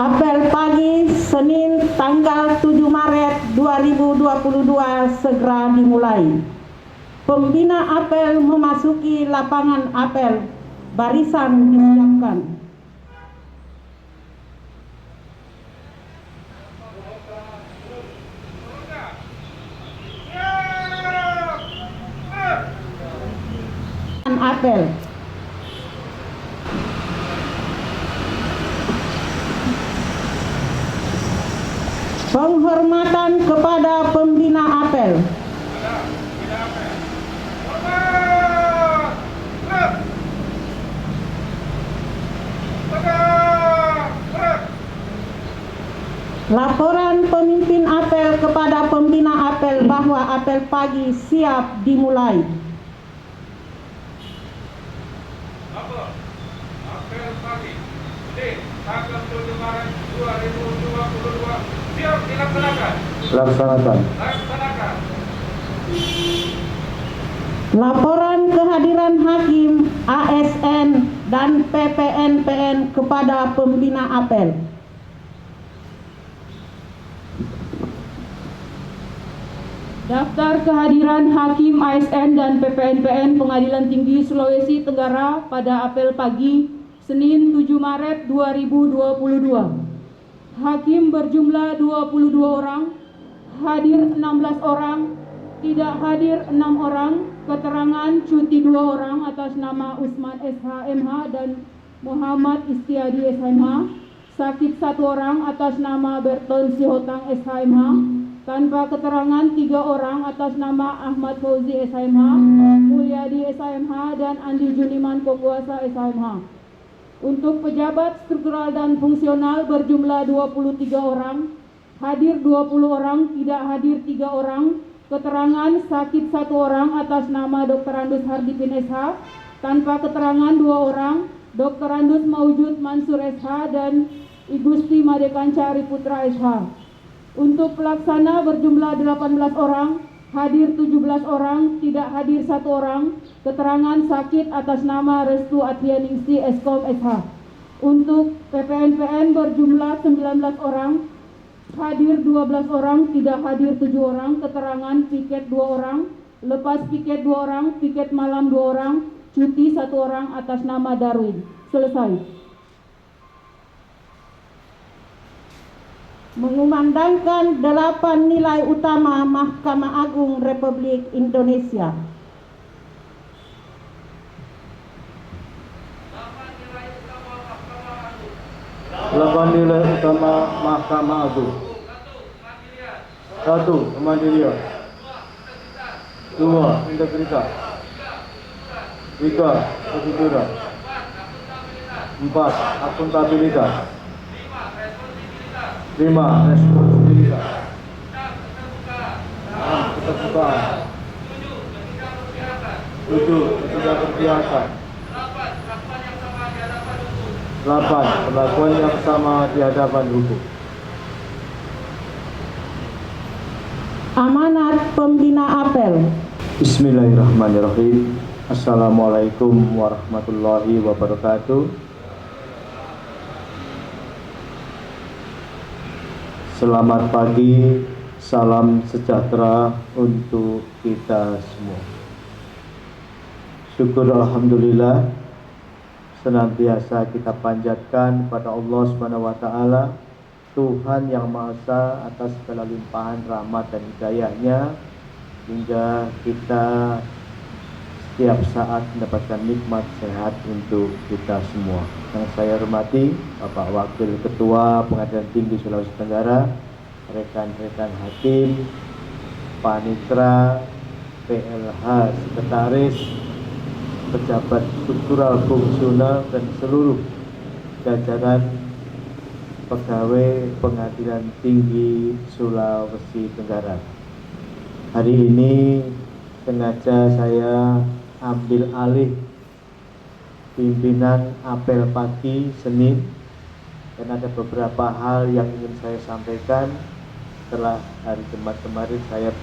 Apel pagi Senin tanggal 7 Maret 2022 segera dimulai. Pembina apel memasuki lapangan apel. Barisan disiapkan. Apel. Penghormatan kepada pembina apel. Laporan pemimpin apel kepada pembina apel bahwa apel pagi siap dimulai. Apel pagi Senin tanggal 7 Maret 2022 siap dilaksanakan. Laksanakan. Laporan kehadiran hakim, ASN, dan PPNPN kepada pembina apel. Daftar kehadiran hakim, ASN, dan PPNPN Pengadilan Tinggi Sulawesi Tenggara pada apel pagi Senin 7 Maret 2022. Hakim berjumlah 22 orang, hadir 16 orang, tidak hadir 6 orang, keterangan cuti 2 orang atas nama Usman SHMH dan Muhammad Istiadi SHMH, sakit 1 orang atas nama Berton Sihotang SHMH, tanpa keterangan 3 orang atas nama Ahmad Fauzi SHMH, Mulyadi SHMH, dan Andi Juniman Kokuasa SHMH. Untuk pejabat struktural dan fungsional berjumlah 23 orang, hadir 20 orang, tidak hadir 3 orang, keterangan sakit 1 orang atas nama Dr. Andus Hardipin SH, tanpa keterangan 2 orang, Dr. Andus Maujud Mansur SH, dan Igusti Madekanca Riputra SH. Untuk pelaksana berjumlah 18 orang, hadir 17 orang, tidak hadir 1 orang, keterangan sakit atas nama Restu Athianingsi Eskom SH. Untuk PPNPN berjumlah 19 orang, hadir 12 orang, tidak hadir 7 orang, keterangan piket 2 orang, lepas piket 2 orang, piket malam 2 orang, cuti 1 orang atas nama Darwin. Selesai. Mengumandangkan 8 nilai utama Mahkamah Agung Republik Indonesia. 8 nilai utama Mahkamah Agung. 1. Kemandirian. 2. Integritas. 3. Kejujuran. 4. Akuntabilitas. 5. Responsibilitas. 6. Keterbukaan. 7. Ketidakberpihakan. 8. Perlakuan yang sama di hadapan hukum. Amanat pembina apel. Bismillahirrahmanirrahim. Assalamualaikum warahmatullahi wabarakatuh. Selamat pagi, salam sejahtera untuk kita semua. Syukur alhamdulillah senantiasa kita panjatkan pada Allah Subhanahu wa taala, Tuhan yang Maha Esa, atas segala limpahan rahmat dan hidayahnya hingga kita setiap saat mendapatkan nikmat sehat untuk kita semua. Yang saya hormati Bapak Wakil Ketua Pengadilan Tinggi Sulawesi Tenggara, rekan-rekan hakim, panitra, PLH, sekretaris, pejabat struktural fungsional, dan seluruh jajaran pegawai Pengadilan Tinggi Sulawesi Tenggara. Hari ini sengaja saya ambil alih pimpinan apel pagi Senin dan ada beberapa hal yang ingin saya sampaikan. Setelah hari Jumat kemarin saya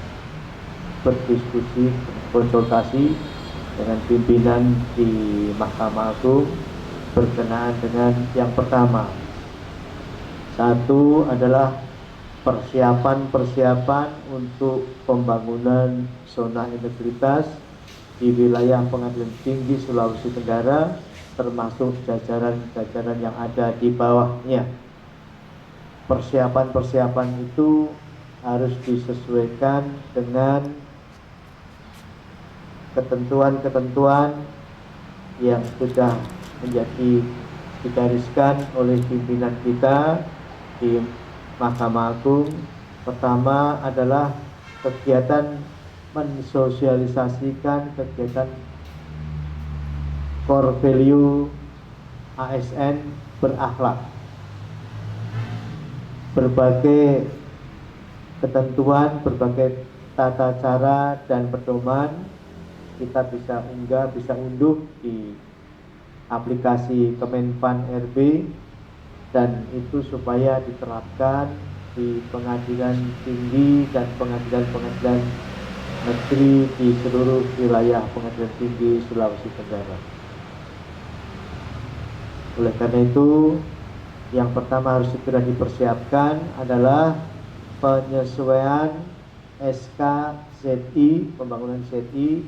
berdiskusi, konsultasi dengan pimpinan di Mahkamah Agung berkenaan dengan yang pertama, Satu adalah persiapan untuk pembangunan zona integritas di wilayah Pengadilan Tinggi Sulawesi Tenggara, termasuk jajaran-jajaran yang ada di bawahnya. Persiapan-persiapan itu harus disesuaikan dengan ketentuan-ketentuan yang sudah menjadi digariskan oleh pimpinan kita di Mahkamah Agung. Pertama adalah kegiatan mensosialisasikan kegiatan core value ASN berakhlak. Berbagai ketentuan, berbagai tata cara dan pedoman kita bisa unduh di aplikasi Kemenpan RB, dan itu supaya diterapkan di pengadilan tinggi dan pengadilan-pengadilan negeri di seluruh wilayah Pengadilan Tinggi Sulawesi Tenggara. Oleh karena itu, yang pertama harus segera dipersiapkan adalah penyesuaian SK ZI, pembangunan ZI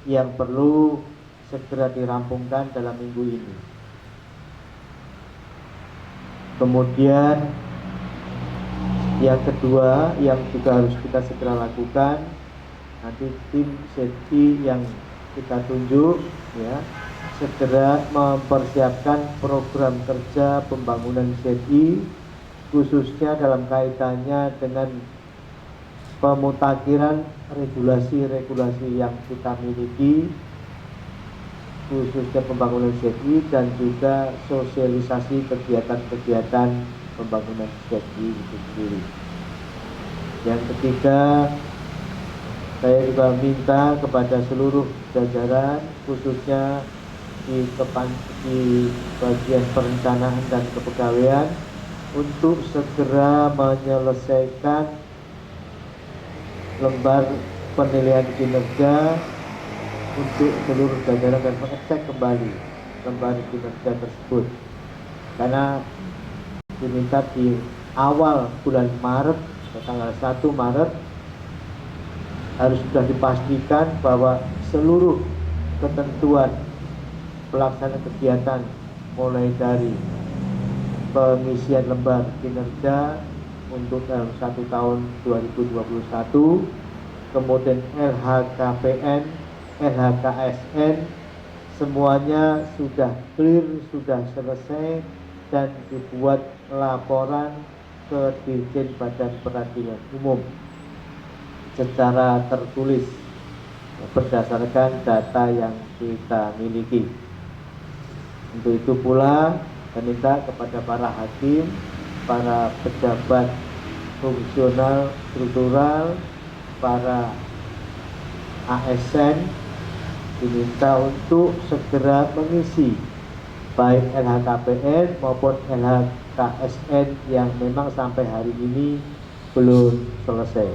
yang perlu segera dirampungkan dalam minggu ini. Kemudian yang kedua yang juga harus kita segera lakukan, nanti tim ZI yang kita tunjuk ya, segera mempersiapkan program kerja pembangunan ZI, khususnya dalam kaitannya dengan pemutakhiran regulasi-regulasi yang kita miliki, khususnya pembangunan ZI, dan juga sosialisasi kegiatan-kegiatan pembangunan ZI itu sendiri. Yang ketiga, saya juga minta kepada seluruh jajaran, khususnya di bagian perencanaan dan kepegawaian, untuk segera menyelesaikan lembar penilaian kinerja untuk seluruh jajaran dan mengecek kembali lembar kinerja tersebut, karena diminta di awal bulan Maret, tanggal 1 Maret harus sudah dipastikan bahwa seluruh ketentuan pelaksanaan kegiatan mulai dari pengisian lembar kinerja untuk dalam 1 tahun 2021, kemudian LHKPN, LHKSN, semuanya sudah clear, sudah selesai, dan dibuat laporan ke Dirjen Badan Peradilan Umum secara tertulis berdasarkan data yang kita miliki. Untuk itu pula saya minta kepada para hakim, para pejabat fungsional struktural, para ASN diminta untuk segera mengisi baik LHKPN maupun LHKSN yang memang sampai hari ini belum selesai.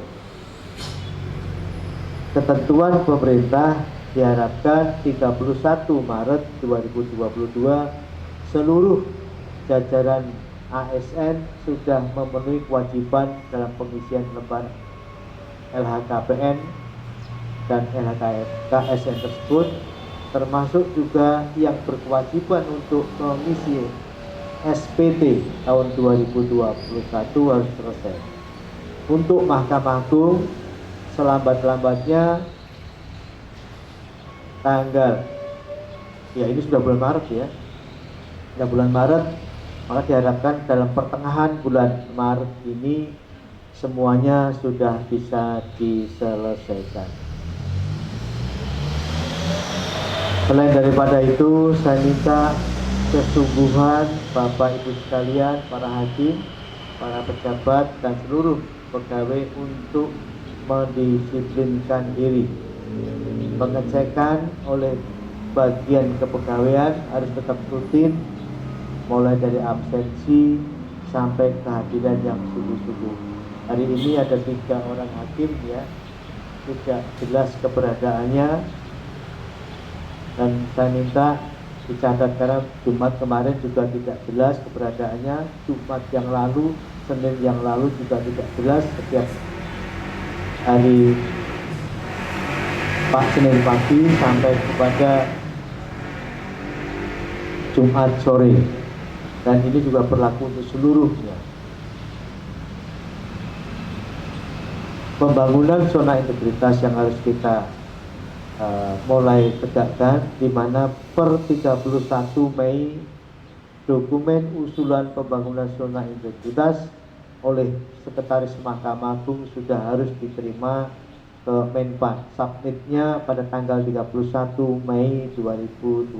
Ketentuan pemerintah diharapkan 31 Maret 2022 seluruh jajaran ASN sudah memenuhi kewajiban dalam pengisian lembar LHKPN dan LHKSN tersebut, termasuk juga yang berkewajiban untuk mengisi SPT tahun 2021 harus selesai. Untuk Mahkamah Agung selambat-lambatnya tanggal, ya ini sudah bulan Maret ya, sudah bulan Maret, maka diharapkan dalam pertengahan bulan Maret ini semuanya sudah bisa diselesaikan. Selain daripada itu, saya minta kesungguhan Bapak Ibu sekalian, para hakim, para pejabat, dan seluruh pegawai untuk mendisiplinkan diri. Pengecekan oleh bagian kepegawaian harus tetap rutin, mulai dari absensi sampai kehadiran yang sungguh-sungguh. Hari ini ada 3 orang hakim ya, tidak jelas keberadaannya, dan saya minta dicatat karena Jumat kemarin juga tidak jelas keberadaannya, Jumat yang lalu, Senin yang lalu juga tidak jelas, setiap hari Senin pagi sampai kepada Jumat sore, dan ini juga berlaku untuk seluruhnya. Pembangunan zona integritas yang harus kita mulai tegakkan, di mana per 31 Mei dokumen usulan pembangunan zona integritas oleh Sekretaris Mahkamah Agung sudah harus diterima ke Menpan. Submitnya pada tanggal 31 Mei 2022.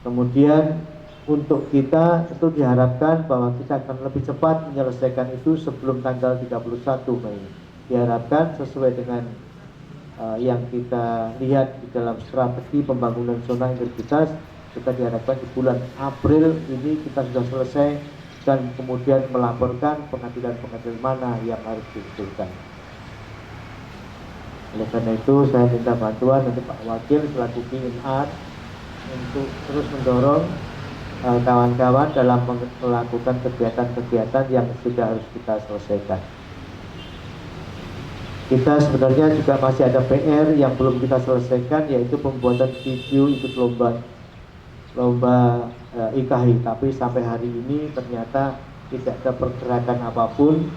Kemudian untuk kita tentu diharapkan bahwa kita akan lebih cepat menyelesaikan itu sebelum tanggal 31 Mei. Diharapkan sesuai dengan yang kita lihat di dalam strategi pembangunan zona integritas, kita diharapkan di bulan April ini kita sudah selesai dan kemudian melaporkan pengadilan-pengadilan mana yang harus diusulkan. Oleh karena itu saya minta bantuan dari Pak Wakil selaku PNR untuk terus mendorong kawan-kawan dalam melakukan kegiatan-kegiatan yang sudah harus kita selesaikan. Kita sebenarnya juga masih ada PR yang belum kita selesaikan, yaitu pembuatan video ikut lomba IKHI, tapi sampai hari ini ternyata tidak ada pergerakan apapun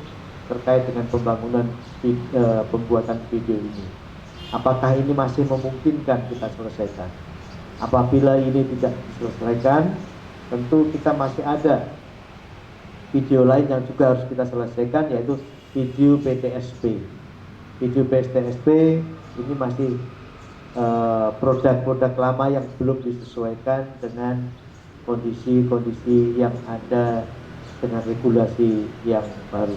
terkait dengan pembuatan video ini. Apakah ini masih memungkinkan kita selesaikan? Apabila ini tidak diselesaikan, tentu kita masih ada video lain yang juga harus kita selesaikan, yaitu video PTSP. Video PTSP ini masih produk-produk lama yang belum disesuaikan dengan kondisi-kondisi yang ada dengan regulasi yang baru.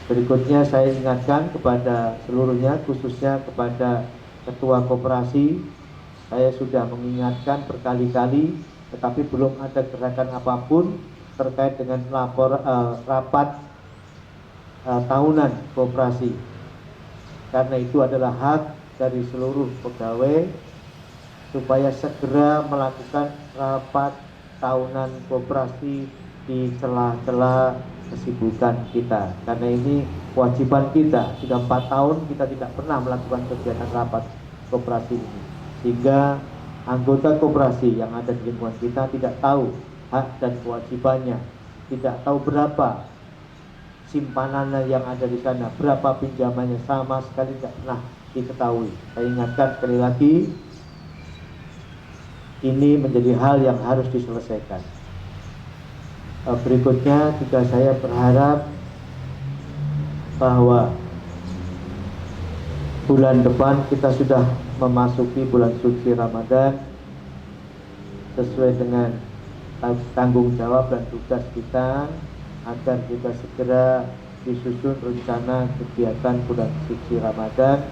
Berikutnya saya ingatkan kepada seluruhnya, khususnya kepada Ketua Koperasi. Saya sudah mengingatkan berkali-kali, tetapi belum ada gerakan apapun terkait dengan rapat tahunan koperasi. Karena itu adalah hak dari seluruh pegawai supaya segera melakukan rapat tahunan koperasi di sela-sela kesibukan kita. Karena ini kewajiban kita, sudah 4 tahun kita tidak pernah melakukan kegiatan rapat koperasi ini, sehingga anggota koperasi yang ada di lingkungan kita tidak tahu hak dan kewajibannya, tidak tahu berapa simpanannya yang ada di sana, berapa pinjamannya, sama sekali tidak pernah diketahui. Saya ingatkan sekali lagi, ini menjadi hal yang harus diselesaikan. Berikutnya juga saya berharap bahwa bulan depan kita sudah memasuki bulan suci Ramadan sesuai dengan tanggung jawab dan tugas kita, agar kita segera disusun rencana kegiatan bulan suci Ramadan,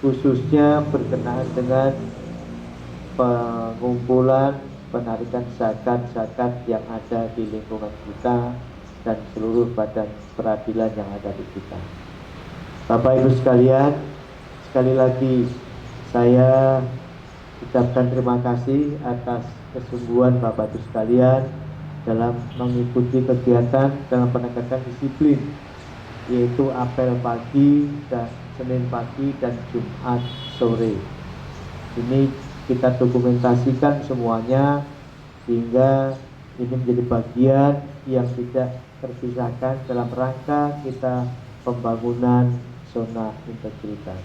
khususnya berkenaan dengan pengumpulan penarikan zakat-zakat yang ada di lingkungan kita dan seluruh badan peradilan yang ada di kita. Bapak Ibu sekalian, sekali lagi saya ucapkan terima kasih atas kesungguhan Bapak Ibu sekalian dalam mengikuti kegiatan dalam penegakan disiplin, yaitu apel pagi dan Senin pagi dan Jumat sore. Ini kita dokumentasikan semuanya sehingga ini menjadi bagian yang tidak terpisahkan dalam rangka kita pembangunan zona integritas.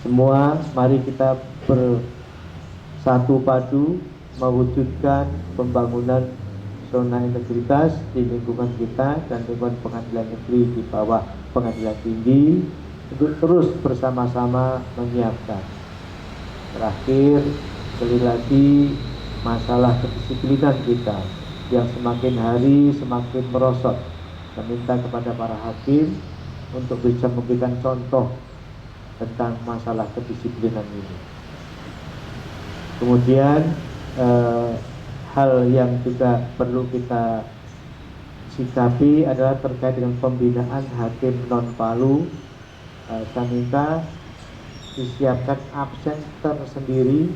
Semua mari kita bersatu padu mewujudkan pembangunan zona integritas di lingkungan kita dan lingkungan pengadilan negeri di bawah pengadilan tinggi, untuk terus bersama-sama menyiapkan. Terakhir, sekali lagi masalah kedisiplinan kita yang semakin hari semakin merosot. Saya minta kepada para hakim untuk bisa memberikan contoh tentang masalah kedisiplinan ini. Kemudian hal yang juga perlu kita sikapi adalah terkait dengan pembinaan hakim non-palu. Saya minta disiapkan absen tersendiri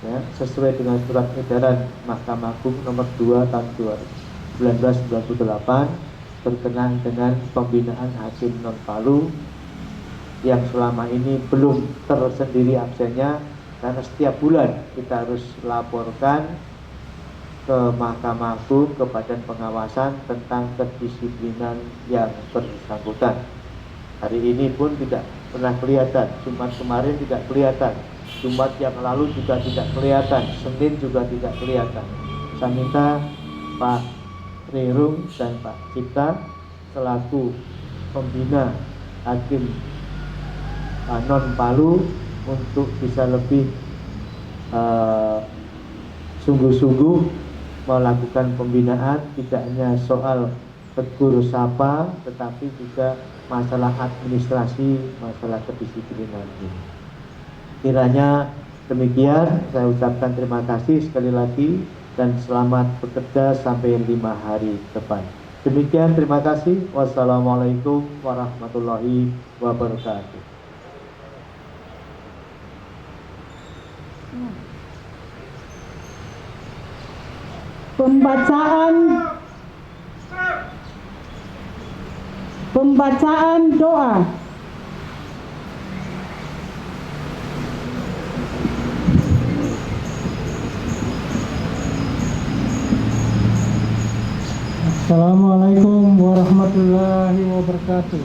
ya, sesuai dengan surat edaran Mahkamah Agung nomor 2 tahun 1998 berkenaan dengan pembinaan hakim non Palu yang selama ini belum tersendiri absennya, karena setiap bulan kita harus laporkan ke Mahkamah Agung, ke Badan Pengawasan tentang kedisiplinan yang bersangkutan. Hari ini pun tidak pernah kelihatan, Jumat kemarin tidak kelihatan, Jumat yang lalu juga tidak kelihatan, Senin juga tidak kelihatan. Saya minta Pak Rirung dan Pak Cipta selaku pembina hakim non Palu untuk bisa lebih sungguh-sungguh melakukan pembinaan, tidak hanya soal tegur sapa tetapi juga masalah administrasi, masalah kedisiplinan ini. Kiranya demikian, saya ucapkan terima kasih sekali lagi dan selamat bekerja sampai 5 hari depan. Demikian, terima kasih. Wassalamualaikum warahmatullahi wabarakatuh. Pembacaan doa. Assalamualaikum warahmatullahi wabarakatuh.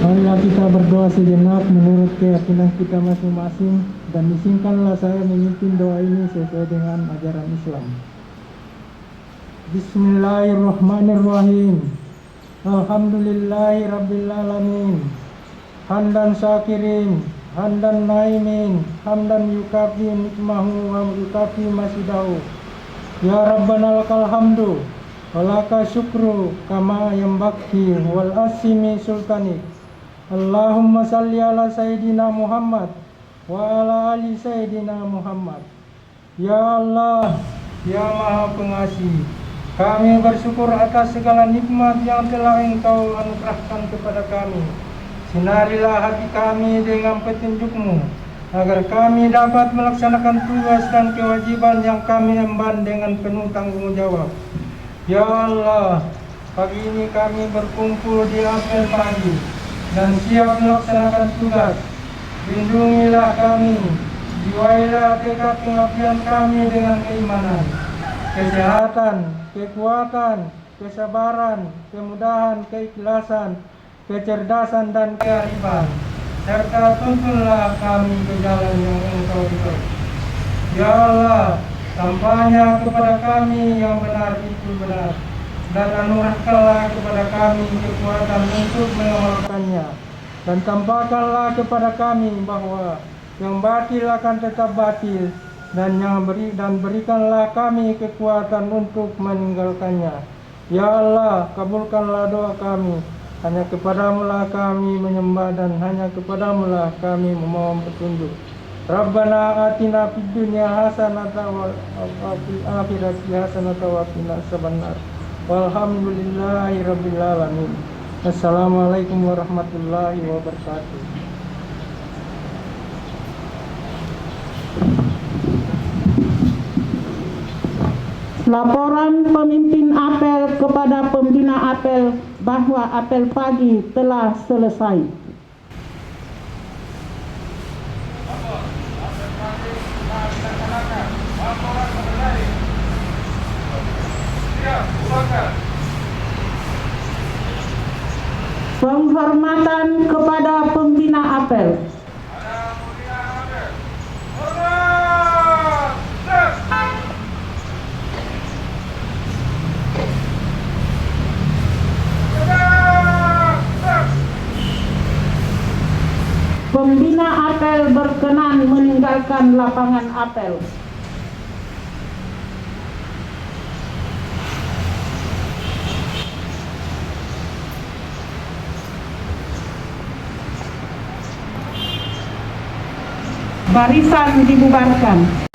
Marilah kita berdoa sejenak menurut keyakinan kita masing-masing, dan izinkanlah saya memimpin doa ini sesuai dengan ajaran Islam. Bismillahirrahmanirrahim. Alhamdulillahi rabbil alamin. Hamdan syakirin, hamdan naimin, hamdan yukafi nikmahu wa yukafi masidahu. Ya Rabbana lakal hamdu walaka syukru kama yambaki wal asimi sultanik. Allahumma salli ala Sayyidina Muhammad wa ala ali Sayyidina Muhammad. Ya Allah, Ya Maha Pengasih, kami bersyukur atas segala nikmat yang telah Engkau anugerahkan kepada kami. Sinarilah hati kami dengan petunjuk-Mu, agar kami dapat melaksanakan tugas dan kewajiban yang kami emban dengan penuh tanggung jawab. Ya Allah, pagi ini kami berkumpul di apel pagi dan siap melaksanakan tugas. Lindungilah kami, jiwailah tekad pengabdian kami dengan keimanan, kesehatan, kekuatan, kesabaran, kemudahan, keikhlasan, kecerdasan dan kearifan, serta tuntunlah kami ke jalan yang Engkau ridhoi. Ya Allah, tampaknya kepada kami yang benar itu benar, dan anugerahkanlah kepada kami kekuatan untuk mengamalkannya, dan tampakkanlah kepada kami bahwa yang batil akan tetap batil, dan berikanlah kami kekuatan untuk meninggalkannya. Ya Allah, kabulkanlah doa kami. Hanya kepadamu-lah kami menyembah, dan hanya kepadamu-lah kami memohon petunjuk. Rabbana atina fid dunya hasanatan wa fil akhirati hasanatan wa qina adzabannar. Walhamdulillahi rabbil alamin. Assalamualaikum warahmatullahi wabarakatuh. Laporan pemimpin apel kepada pembina apel bahwa apel pagi telah selesai. Penghormatan kepada pembina apel. Pembina apel berkenan meninggalkan lapangan apel. Barisan dibubarkan.